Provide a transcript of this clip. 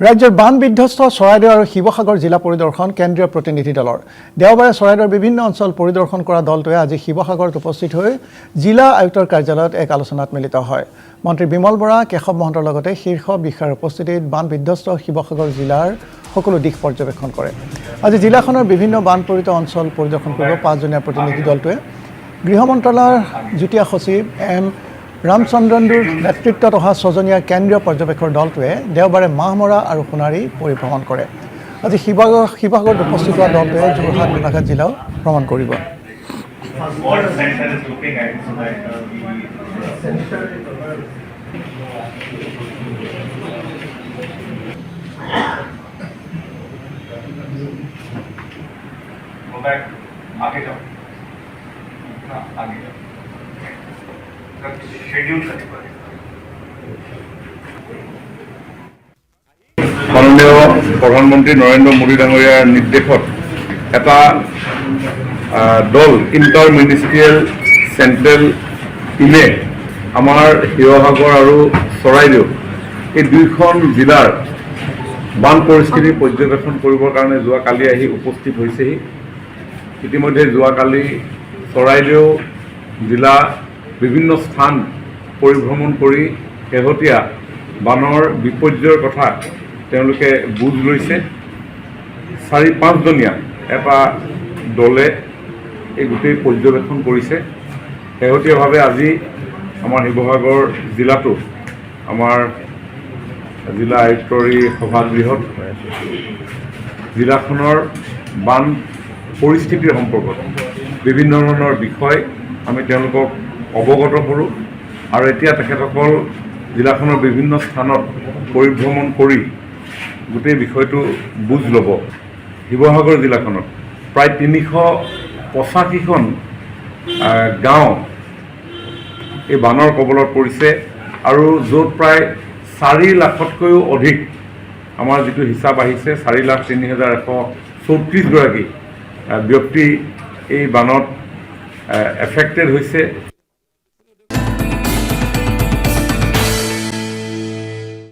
ৰাজ্যৰ বান বিধ্বস্ত চৰাইদেউ আৰু শিৱসাগৰ জিলা পৰিদৰ্শন কেন্দ্ৰীয় প্ৰতিনিধি দলৰ দেওবাৰে চৰাইদেউৰ বিভিন্ন অঞ্চল পৰিদৰ্শন কৰা দলটোৱে আজি শিৱসাগৰত উপস্থিত হৈ জিলা আয়ুক্তৰ কাৰ্যালয়ত এক আলোচনাত মিলিত হয়। মন্ত্ৰী বিমল বৰা, কেশৱ মহন্তৰ লগতে শীৰ্ষ বিষয়াৰ উপস্থিতিত বান বিধ্বস্ত শিৱসাগৰ জিলাৰ সকলো দিশ পৰ্যবেক্ষণ কৰে। আজি জিলাখনৰ বিভিন্ন বানপীড়িত অঞ্চল পৰিদৰ্শন কৰিব 5জনীয়া প্ৰতিনিধি দলটোৱে। গৃহ মন্ত্ৰালয়ৰ যুটীয়া সচিব এম ৰামচন্দ্ৰন্দুৰ নেতৃত্বত অহা 6জনীয়া কেন্দ্ৰীয় পৰ্যবেক্ষক দলটোৱে দেওবাৰে মাহমৰা আৰু সোণাৰী পৰিভ্ৰমণ কৰে। আজি শিৱসাগৰত উপস্থিত হোৱা দলটোৱে যোৰহাট গোলাঘাট জিলাও ভ্ৰমণ কৰিব। মাননীয় প্ৰধানমন্ত্ৰী নৰেন্দ্ৰ মোদী ডাঙৰীয়াৰ নিৰ্দেশত এটা দল ইণ্টাৰ মিনিষ্ট্ৰিয়েল চেণ্ট্ৰেল টিমে আমাৰ শিৱসাগৰ আৰু চৰাইদেউ এই দুইখন জিলাৰ বান পৰিস্থিতি পৰ্যবেক্ষণ কৰিবৰ কাৰণে যোৱাকালি আহি উপস্থিত হৈছেহি। ইতিমধ্যে যোৱাকালি চৰাইদেউ জিলা বিভিন্ন স্থান পৰিভ্ৰমণ কৰি শেহতীয়া বানৰ বিপৰ্যয়ৰ কথা তেওঁলোকে বুজ লৈছে। 4-5জনীয়া এটা দলে এই গোটেই পৰ্যবেক্ষণ কৰিছে। শেহতীয়াভাৱে আজি আমাৰ শিৱসাগৰ জিলাটো আমাৰ জিলা আয়ুক্তৰ সভাগৃহত জিলাখনৰ বান পৰিস্থিতিৰ সম্পৰ্কত বিভিন্ন ধৰণৰ বিষয় আমি তেওঁলোকক অৱগত কৰোঁ আৰু এতিয়া তেখেতসকল জিলাখনৰ বিভিন্ন স্থানত পৰিভ্ৰমণ কৰি গোটেই বিষয়টো বুজ ল'ব। শিৱসাগৰ জিলাখনত প্ৰায় 385খন গাঁও এই বানৰ কবলত পৰিছে আৰু য'ত প্ৰায় 4 লাখতকৈও অধিক আমাৰ যিটো হিচাপ আহিছে 4,03,134 গৰাকী ব্যক্তি এই বানত এফেক্টেড হৈছে।